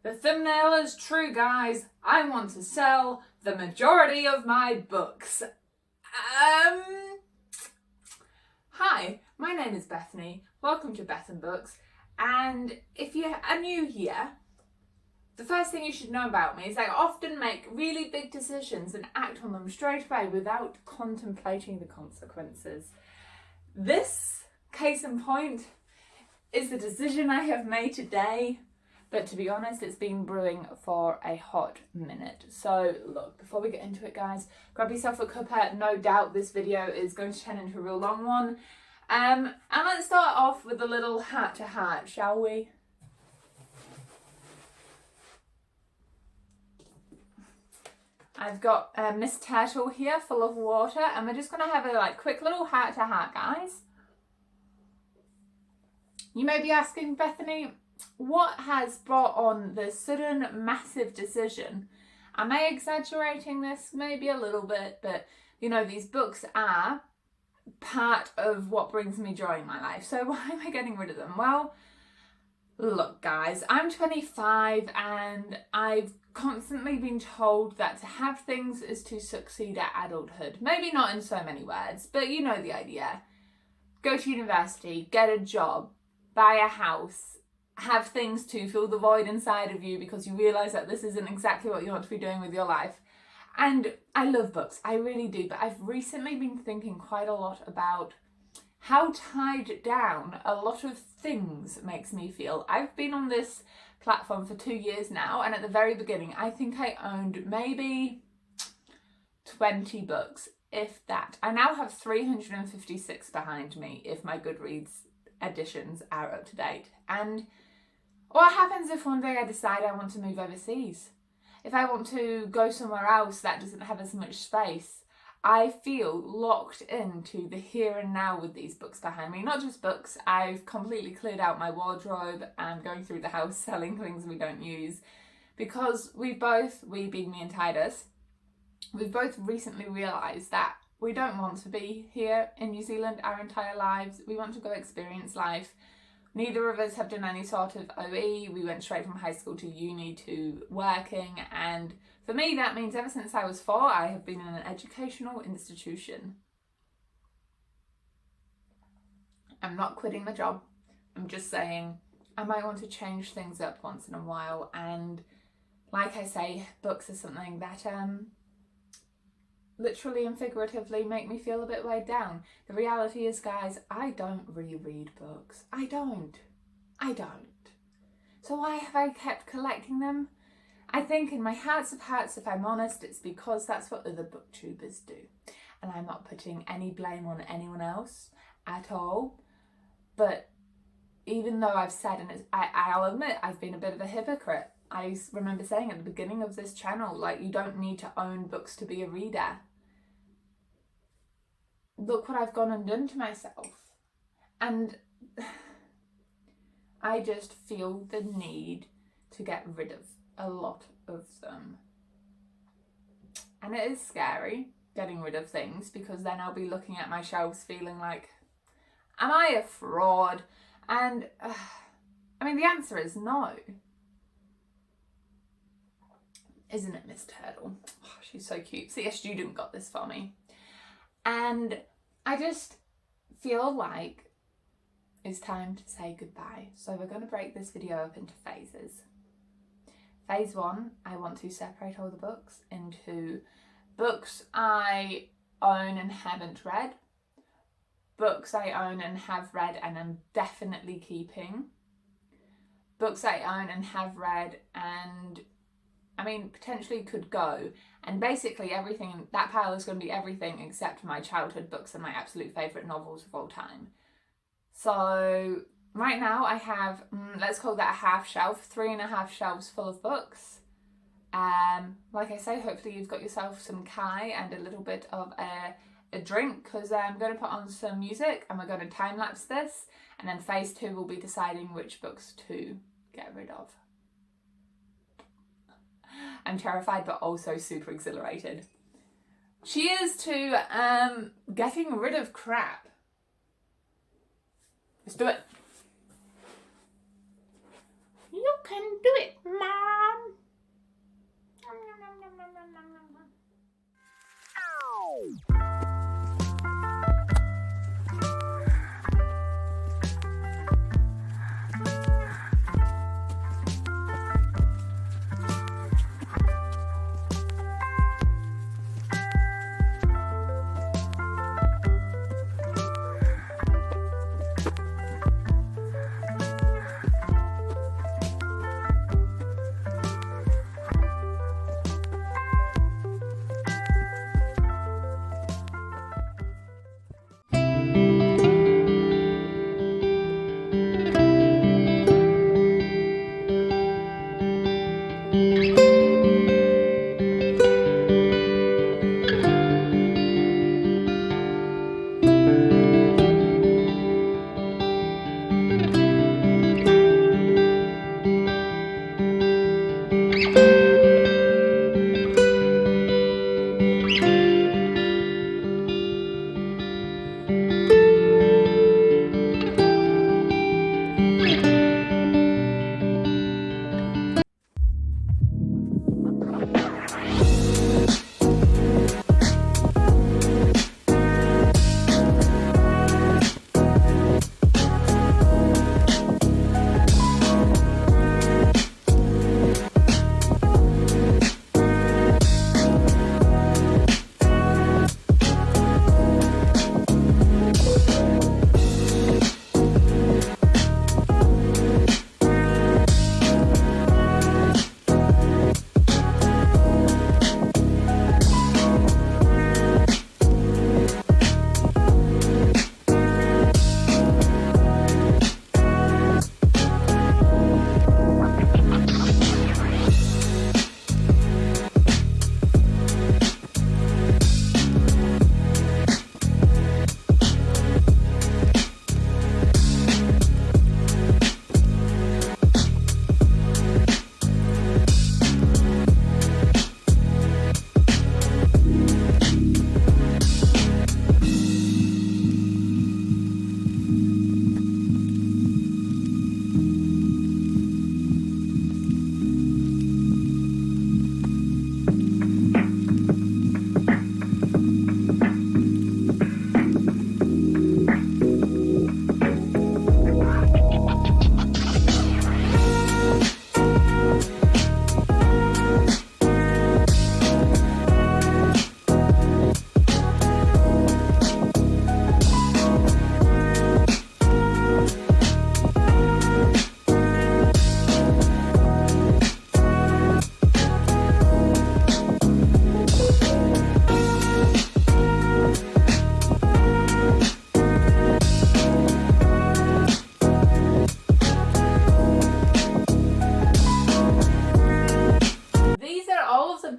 The thumbnail is true, guys. I want to sell the majority of my books. Hi, my name is Bethany. Welcome to Beth and Books. And if you are new here, the first thing you should know about me is I often make really big decisions and act on them straight away without contemplating the consequences. This, case in point, is the decision I have made today. But to be honest, it's been brewing for a hot minute. So look, before we get into it, guys, grab yourself a cuppa. No doubt this video is going to turn into a real long one. And let's start off with a little heart to heart, shall we? I've got Miss Turtle here full of water, and we're just going to have a quick little heart to heart, guys. You may be asking, Bethany, what has brought on this sudden massive decision? Am I exaggerating this? Maybe a little bit, but you know, these books are part of what brings me joy in my life. So why am I getting rid of them? Well, look, guys, I'm 25 and I've constantly been told that to have things is to succeed at adulthood. Maybe not in so many words, but you know the idea. Go to university, get a job, buy a house, have things to fill the void inside of you because you realise that this isn't exactly what you want to be doing with your life. And I love books, I really do, but I've recently been thinking quite a lot about how tied down a lot of things makes me feel. I've been on this platform for 2 years now, and at the very beginning I think I owned maybe 20 books, if that. I now have 356 behind me if my Goodreads editions are up to date. And what happens if one day I decide I want to move overseas? If I want to go somewhere else that doesn't have as much space, I feel locked into the here and now with these books behind me. Not just books, I've completely cleared out my wardrobe and going through the house selling things we don't use, because we being me and Titus, we've both recently realised that we don't want to be here in New Zealand our entire lives. We want to go experience life. Neither of us have done any sort of OE. We went straight from high school to uni to working. And for me, that means ever since I was 4, I have been in an educational institution. I'm not quitting the job. I'm just saying I might want to change things up once in a while. And like I say, books are something that literally and figuratively make me feel a bit weighed down. The reality is, guys, I don't reread books. I don't. So why have I kept collecting them? I think in my hearts of hearts, if I'm honest, it's because that's what other booktubers do. And I'm not putting any blame on anyone else at all. But even though I've said, and I'll admit, I've been a bit of a hypocrite. I remember saying at the beginning of this channel, you don't need to own books to be a reader. Look what I've gone and done to myself. And I just feel the need to get rid of a lot of them. And it is scary getting rid of things, because then I'll be looking at my shelves feeling like, am I a fraud? And I mean, the answer is no. Isn't it, Miss Turtle? Oh, she's so cute. See, a student got this for me. And I just feel like it's time to say goodbye. So we're going to break this video up into phases. Phase 1, I want to separate all the books into books I own and haven't read, books I own and have read and am definitely keeping, books I own and have read and potentially could go. And basically everything in that pile is going to be everything except my childhood books and my absolute favourite novels of all time. So right now I have, let's call that a half shelf, 3.5 shelves full of books. Like I say, hopefully you've got yourself some kai and a little bit of a drink, because I'm going to put on some music and we're going to time lapse this. And then phase 2 will be deciding which books to get rid of. I'm terrified but also super exhilarated. Cheers to getting rid of crap. Let's do it. You can do it, Ma.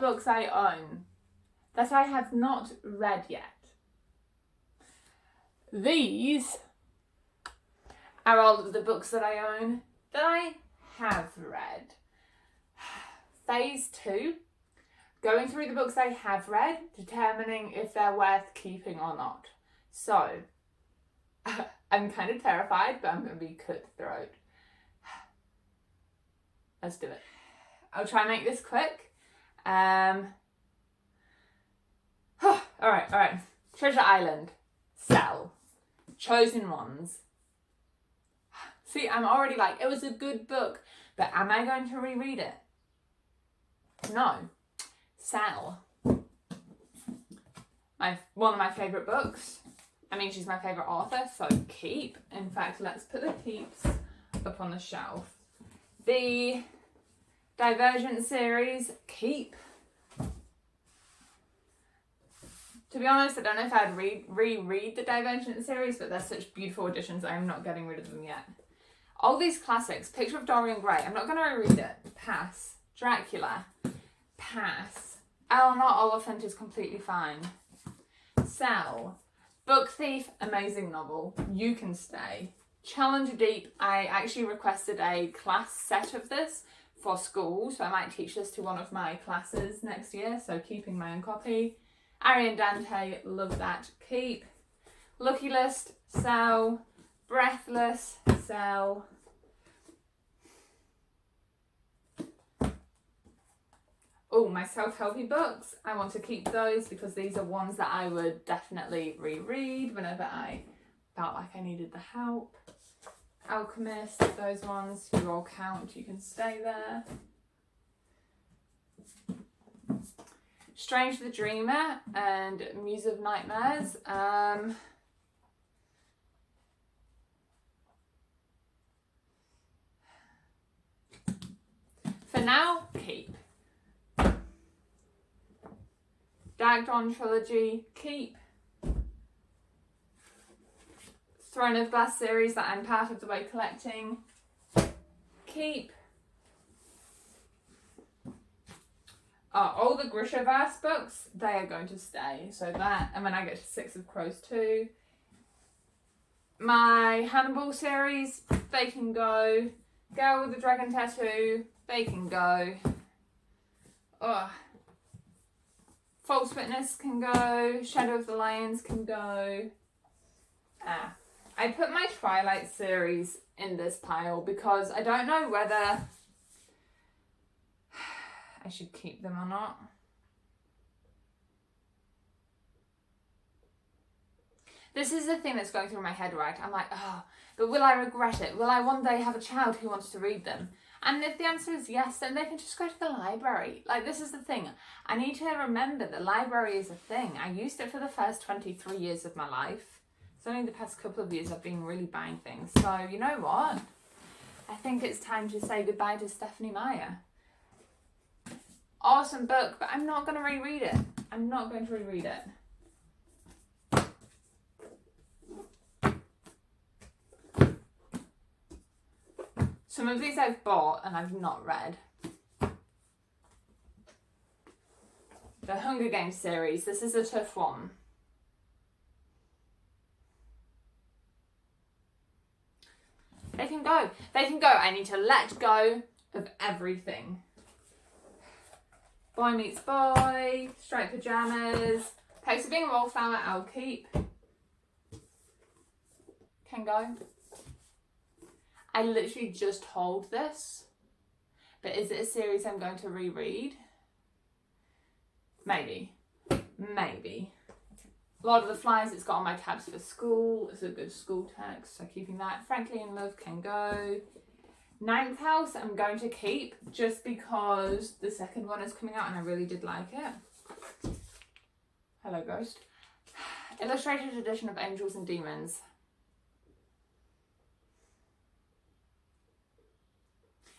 books I own that I have not read yet. These are all of the books that I own that I have read. Phase 2, going through the books I have read, determining if they're worth keeping or not. So, I'm kind of terrified, but I'm going to be cutthroat. Let's do it. I'll try and make this quick. Alright. Treasure Island. Sell. Chosen Ones. See, I'm already like, it was a good book, but am I going to reread it? No. Sell. One of my favourite books. I mean, she's my favourite author, so keep. In fact, let's put the keeps up on the shelf. The Divergent series, keep. To be honest, I don't know if I'd reread the Divergent series, but they're such beautiful additions, I'm not getting rid of them yet. All these classics, Picture of Dorian Gray, I'm not going to reread it. Pass. Dracula. Pass. Eleanor Oliphant is completely fine. Sell. Book Thief, amazing novel. You can stay. Challenger Deep, I actually requested a class set of this for school, so I might teach this to one of my classes next year, so keeping my own copy. Arian Dante, love that. Keep. Lucky List, sell. Breathless, sell. Oh, my self-helpy books, I want to keep those because these are ones that I would definitely reread whenever I felt like I needed the help. Alchemist, those ones, you all count, you can stay there. Strange the Dreamer and Muse of Nightmares. For now, keep. Dark Dawn trilogy, keep. Throne of Glass series that I'm part of the way collecting, keep. All the Grishaverse books, they are going to stay. So that, and when I get to Six of Crows too. My Hannibal series, they can go. Girl with the Dragon Tattoo, they can go. False Witness can go. Shadow of the Lions can go. I put my Twilight series in this pile because I don't know whether I should keep them or not. This is the thing that's going through my head, right? I'm like, but will I regret it? Will I one day have a child who wants to read them? And if the answer is yes, then they can just go to the library. Like, this is the thing. I need to remember the library is a thing. I used it for the first 23 years of my life. It's only the past couple of years I've been really buying things. So, you know what? I think it's time to say goodbye to Stephanie Meyer. Awesome book, but I'm not going to reread it. I'm not going to reread it. Some of these I've bought and I've not read. The Hunger Games series, this is a tough one. They can go. They can go. I need to let go of everything. Boy Meets Boy, Striped Pajamas, Perks of Being a Wallflower, I'll keep. Can go. I literally just hold this, but is it a series I'm going to reread? Maybe. Lord of the Flies, it's got on my tabs for school. It's a good school text, so keeping that. Frankly in Love can go. Ninth House I'm going to keep just because the second one is coming out and I really did like it. Hello, Ghost. Illustrated edition of Angels and Demons.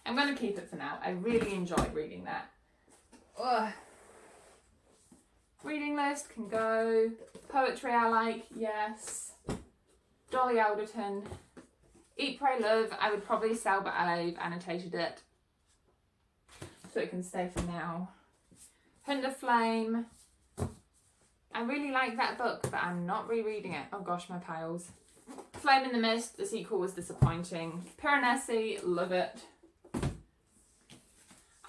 I'm going to keep it for now. I really enjoyed reading that. Ugh. Reading list can go. Poetry I like, yes. Dolly Alderton. Eat, Pray, Love, I would probably sell, but I've annotated it so it can stay for now. Hinder Flame. I really like that book, but I'm not rereading it. Oh gosh, my piles. Flame in the Mist, the sequel was disappointing. Piranesi, love it.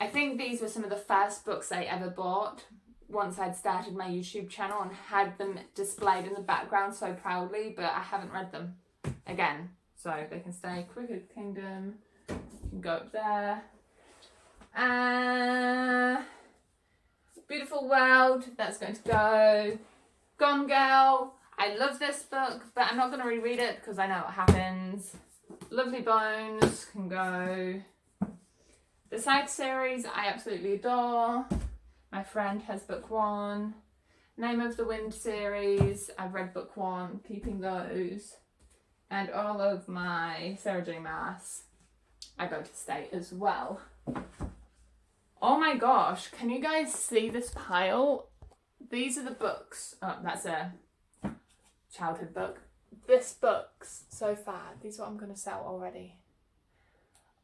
I think these were some of the first books I ever bought once I'd started my YouTube channel and had them displayed in the background so proudly, but I haven't read them again. So they can stay. Crooked Kingdom, you can go up there. Beautiful World, that's going to go. Gone Girl, I love this book, but I'm not going to reread it because I know what happens. Lovely Bones can go. The Side series, I absolutely adore. My friend has book 1. Name of the Wind series, I've read book 1, keeping those. And all of my Sarah J Maas are going to stay as well. Oh my gosh, can you guys see this pile? These are the books. Oh, that's a childhood book. This book's so far. These are what I'm going to sell already.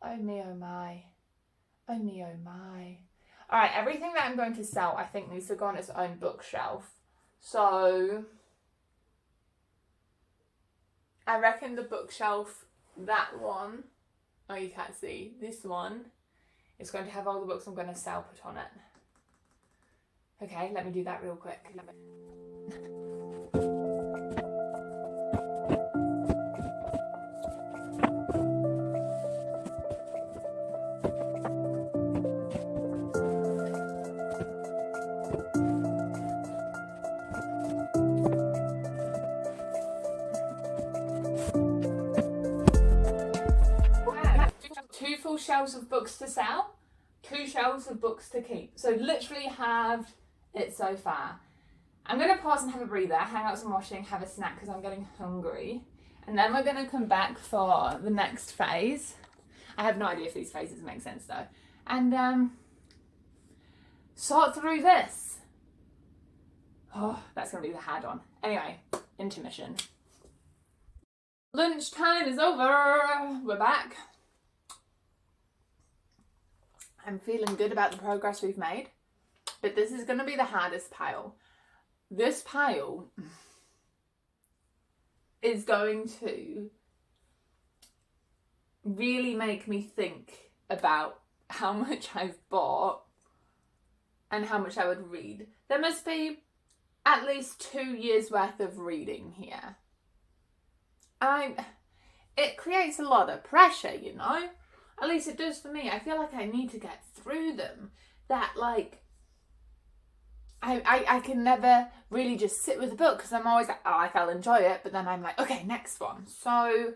Oh me, oh my. Oh me, oh my. Alright, everything that I'm going to sell I think needs to go on its own bookshelf. So I reckon the bookshelf, that one, oh you can't see, this one, is going to have all the books I'm going to sell put on it. Okay, let me do that real quick. Two full shelves of books to sell, 2 shelves of books to keep. So literally have it so far. I'm going to pause and have a breather, hang out some washing, have a snack because I'm getting hungry. And then we're going to come back for the next phase. I have no idea if these phases make sense though. And sort through this. Oh, that's going to be the hard one. Anyway, intermission. Lunchtime is over. We're back. I'm feeling good about the progress we've made, but this is going to be the hardest pile. This pile is going to really make me think about how much I've bought and how much I would read. There must be at least 2 years worth of reading here. It creates a lot of pressure, you know? At least it does for me. I feel like I need to get through them. That like, I can never really just sit with a book because I'm always like, oh, I'll enjoy it. But then I'm like, okay, next one. So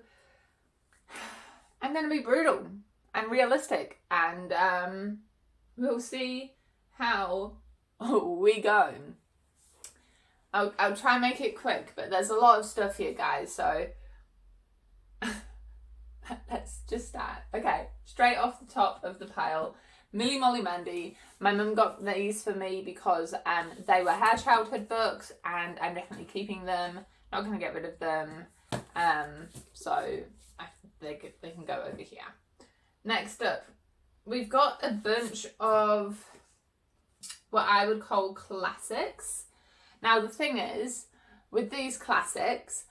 I'm going to be brutal and realistic. And we'll see how we go. I'll try and make it quick. But there's a lot of stuff here, guys. So let's just start. Okay, straight off the top of the pile, Millie Molly Mandy. My mum got these for me because they were her childhood books and I'm definitely keeping them. Not going to get rid of them. So they can go over here. Next up, we've got a bunch of what I would call classics. Now the thing is, with these classics,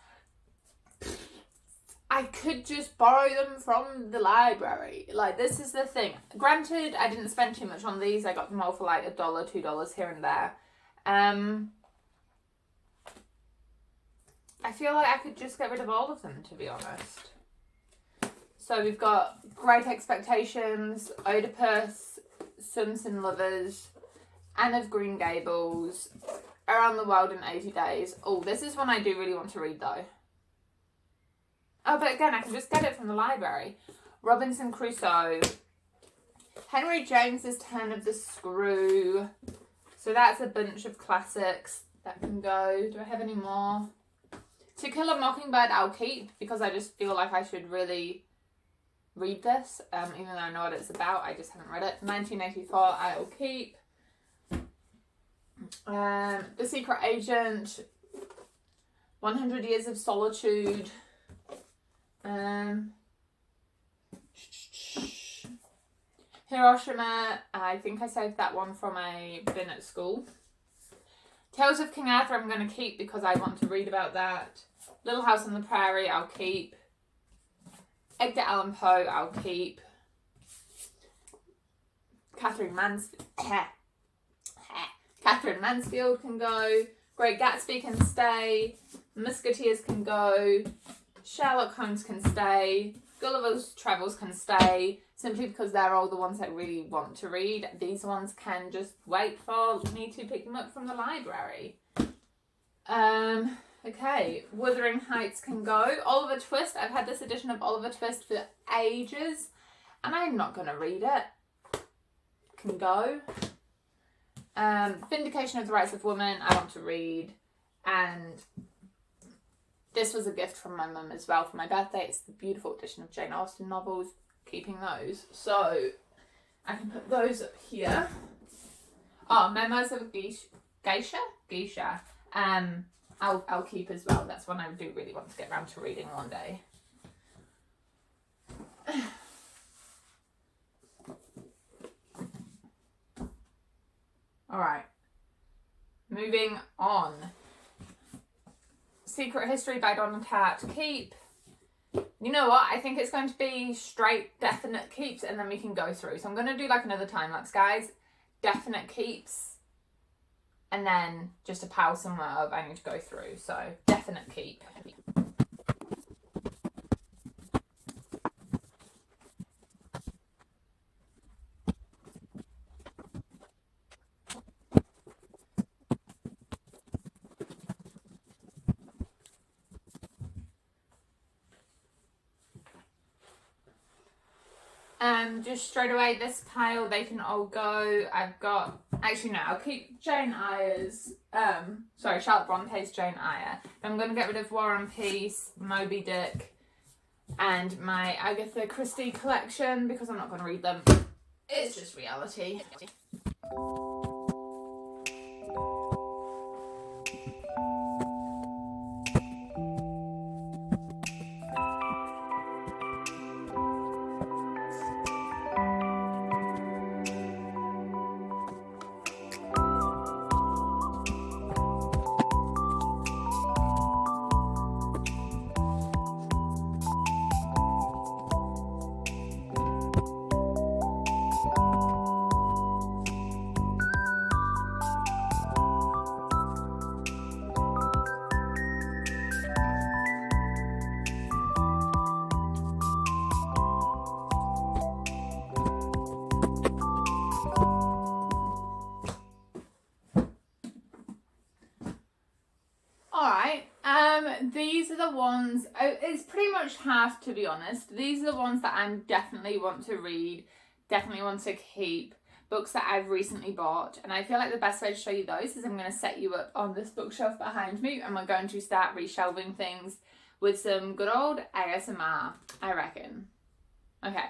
I could just borrow them from the library. Like, this is the thing. Granted, I didn't spend too much on these. I got them all for like $1, $2 here and there. I feel like I could just get rid of all of them, to be honest. So we've got Great Expectations, Oedipus, Simpson Lovers, Anne of Green Gables, Around the World in 80 Days. Oh, this is one I do really want to read though. Oh, but again, I can just get it from the library. Robinson Crusoe. Henry James's Turn of the Screw. So that's a bunch of classics that can go. Do I have any more? To Kill a Mockingbird I'll keep because I just feel like I should really read this. Even though I know what it's about, I just haven't read it. 1984 I'll keep. The Secret Agent. 100 Years of Solitude. Hiroshima, I think I saved that one from a bin at school. Tales of King Arthur I'm going to keep because I want to read about that. Little House on the Prairie I'll keep. Edgar Allan Poe I'll keep. Catherine Mansfield can go. Great Gatsby can stay. Musketeers can go. Sherlock Holmes can stay. Gulliver's Travels can stay, simply because they're all the ones I really want to read. These ones can just wait for me to pick them up from the library. Okay, Wuthering Heights can go. Oliver Twist, I've had this edition of Oliver Twist for ages, and I'm not going to read it. Can go. Vindication of the Rights of Women, I want to read. And this was a gift from my mum as well for my birthday. It's the beautiful edition of Jane Austen novels. Keeping those. So I can put those up here. Oh, Memoirs of Geisha. I'll keep as well. That's one I do really want to get around to reading one day. All right. Moving on. Secret History by Donna Tartt, keep. You know what? I think it's going to be straight definite keeps and then we can go through. So I'm going to do like another time lapse, guys. Definite keeps. And then just a pile somewhere of I need to go through. So definite keep. Just straight away, this pile, they can all go. I've got, actually no, I'll keep Jane Eyre's, Charlotte Bronte's Jane Eyre. I'm going to get rid of War and Peace, Moby Dick, and my Agatha Christie collection because I'm not going to read them. It's just reality. These are the ones, it's pretty much half to be honest. These are the ones that I definitely want to read, definitely want to keep, books that I've recently bought. And I feel like the best way to show you those is I'm going to set you up on this bookshelf behind me and we're going to start reshelving things with some good old ASMR, I reckon. Okay.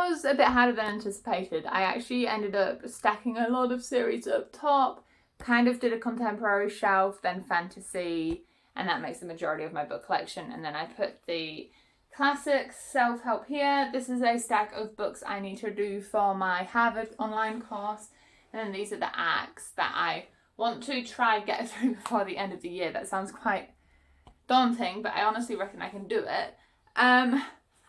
was a bit harder than anticipated. I actually ended up stacking a lot of series up top, kind of did a contemporary shelf, then fantasy, and that makes the majority of my book collection. And then I put the classics self-help here. This is a stack of books I need to do for my Harvard online course. And then these are the acts that I want to try get through before the end of the year. That sounds quite daunting, but I honestly reckon I can do it.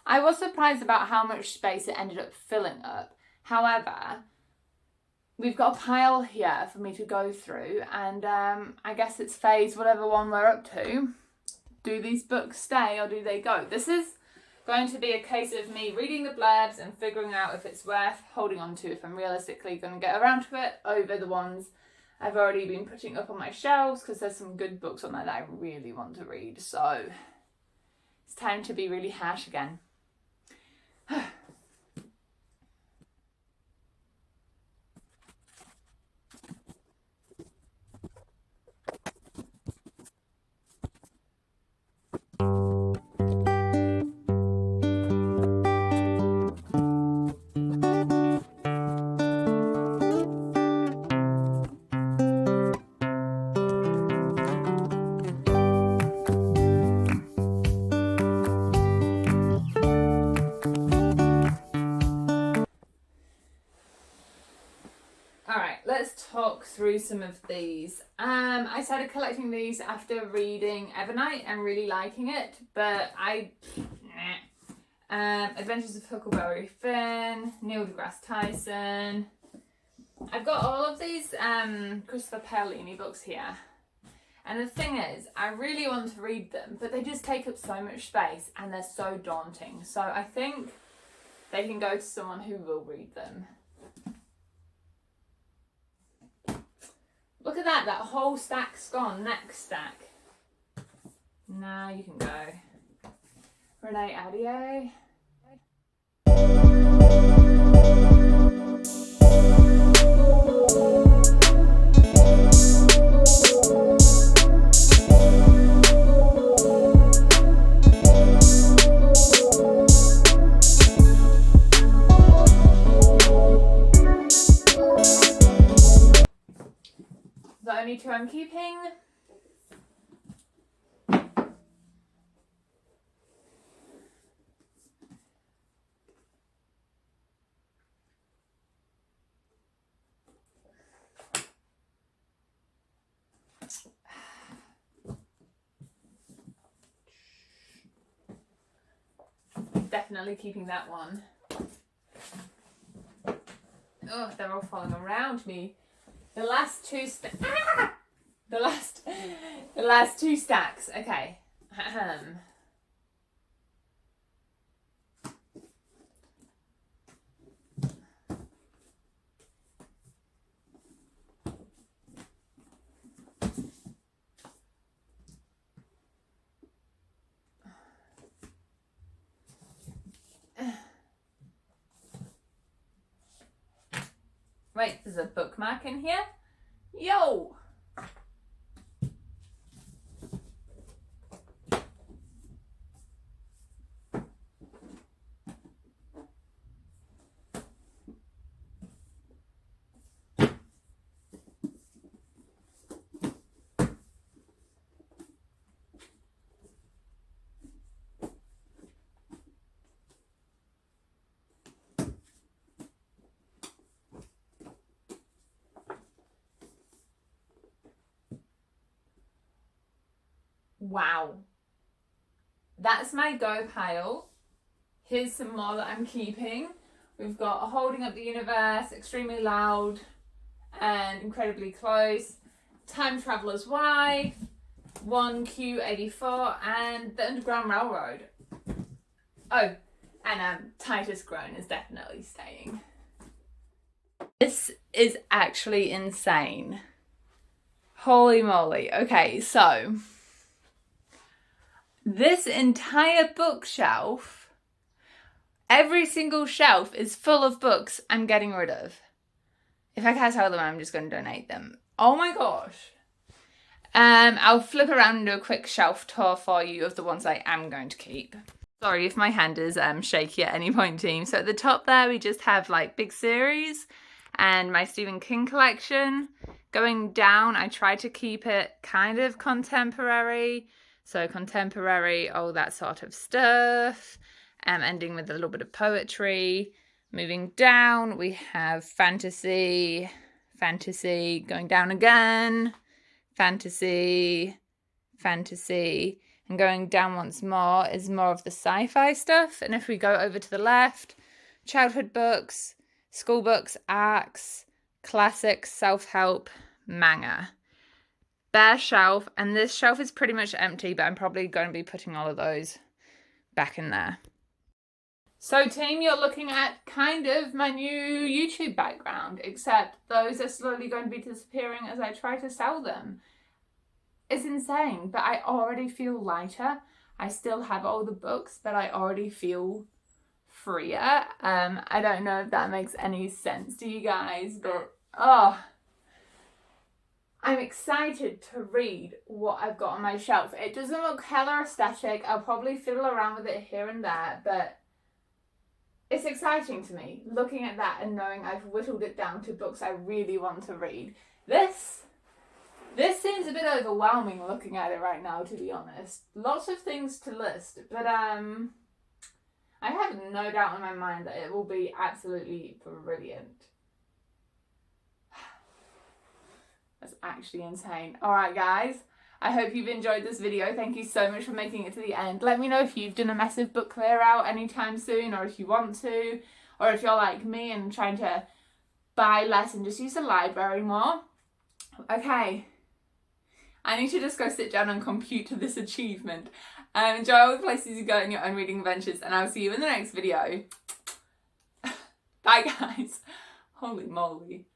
I was surprised about how much space it ended up filling up. However, we've got a pile here for me to go through, and I guess it's phase whatever one we're up to. Do these books stay or do they go? This is going to be a case of me reading the blurbs and figuring out if it's worth holding on to, if I'm realistically going to get around to it, over the ones I've already been putting up on my shelves, because there's some good books on there that I really want to read. So it's time to be really harsh again. Let's talk through some of these. I started collecting these after reading Evernight and really liking it, but Adventures of Huckleberry Finn, Neil deGrasse Tyson. I've got all of these Christopher Paolini books here, and the thing is, I really want to read them, but they just take up so much space and they're so daunting. So I think they can go to someone who will read them. Look at that whole stack's gone. Next stack. Now you can go. Renee Adier. The only two I'm keeping. Definitely keeping that one. Oh, they're all falling around me. The last two the last two stacks. Okay. Wait, there's a bookmark in here? Yo! Wow. That's my go pile. Here's some more that I'm keeping. We've got Holding Up the Universe, Extremely Loud and Incredibly Close, Time Traveler's Wife, 1Q84 and The Underground Railroad. Oh, and Titus Grown is definitely staying. This is actually insane. Holy moly. Okay, so this entire bookshelf, every single shelf is full of books I'm getting rid of. If I can't sell them, I'm just going to donate them. Oh my gosh. I'll flip around and do a quick shelf tour for you of the ones I am going to keep. Sorry if my hand is shaky at any point, team. So at the top there, we just have like big series and my Stephen King collection. Going down, I try to keep it kind of contemporary. So contemporary, all that sort of stuff. Ending with a little bit of poetry. Moving down, we have fantasy, going down again, fantasy. And going down once more is more of the sci-fi stuff. And if we go over to the left, childhood books, school books, arcs, classics, self-help, manga. Bare shelf, and this shelf is pretty much empty, but I'm probably going to be putting all of those back in there. So team, you're looking at kind of my new YouTube background, except those are slowly going to be disappearing as I try to sell them. It's insane, but I already feel lighter. I still have all the books, but I already feel freer. I don't know if that makes any sense to you guys, but I'm excited to read what I've got on my shelf. It doesn't look hella aesthetic. I'll probably fiddle around with it here and there, but it's exciting to me looking at that and knowing I've whittled it down to books I really want to read. This seems a bit overwhelming looking at it right now, to be honest. Lots of things to list, but I have no doubt in my mind that it will be absolutely brilliant. That's actually insane. Alright guys, I hope you've enjoyed this video. Thank you so much for making it to the end. Let me know if you've done a massive book clear out anytime soon, or if you want to, or if you're like me and trying to buy less and just use the library more. Okay. I need to just go sit down and compute this achievement. Enjoy all the places you go in your own reading adventures, and I'll see you in the next video. Bye guys. Holy moly.